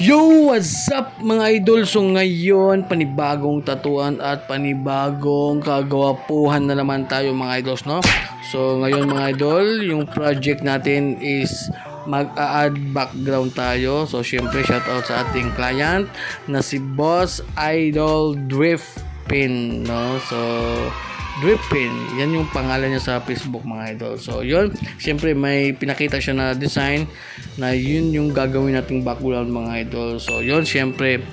Yo! What's up mga idol? So ngayon, panibagong tatuan at panibagong kagawapuhan na naman tayo mga idols, no? So ngayon mga idol, yung project natin is mag-a-add background tayo. So syempre shoutout sa ating client na si Boss Idol Drift Pin, no? So Drippin, yan yung pangalan niya sa Facebook mga idol. So yun, syempre may pinakita siya na design na yun yung gagawin nating background mga idol. So yun, syempre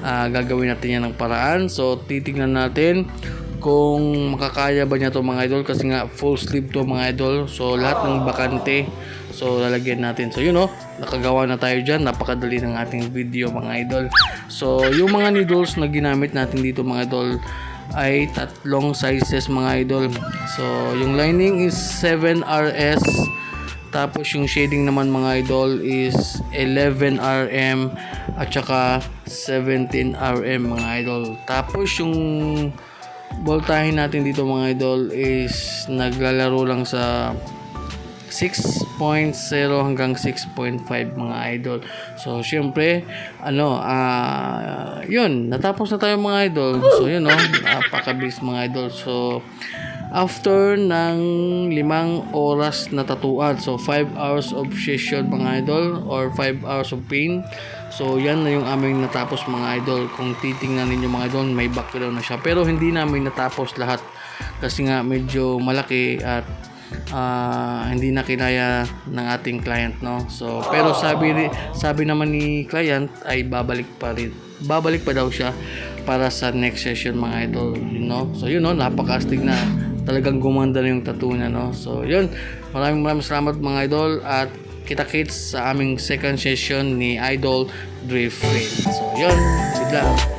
gagawin natin yan ng paraan. So titignan natin kung makakaya ba niya to mga idol, kasi nga full sleeve to mga idol. So lahat ng bakante, so lalagyan natin. So yun, oh, nakagawa na tayo dyan. Napakadali ng ating video mga idol. So yung mga needles na ginamit natin dito mga idol ay tatlong sizes mga idol. So yung lining is 7RS, tapos yung shading naman mga idol is 11RM at saka 17RM mga idol. Tapos yung voltahe natin dito mga idol is naglalaro lang sa 6.0 hanggang 6.5 mga idol. So syempre yun, natapos na tayo mga idol. So yun, napakabilis mga idol. So after ng 5 oras na tatuan, so 5 hours of session mga idol or 5 hours of paint. So yan na yung aming natapos mga idol. Kung titingnan ninyo mga idol, may background na siya, pero hindi namin natapos lahat kasi nga medyo malaki at hindi na kinaya ng ating client, no? So pero sabi naman ni client ay babalik pa daw siya para sa next session mga idol, you know. So yun, no, napaka-astig na, talagang gumanda na yung tattoo niya, no. So yun, maraming salamat mga idol, at kita-kits sa aming second session ni Idol Drift. So yun, good luck.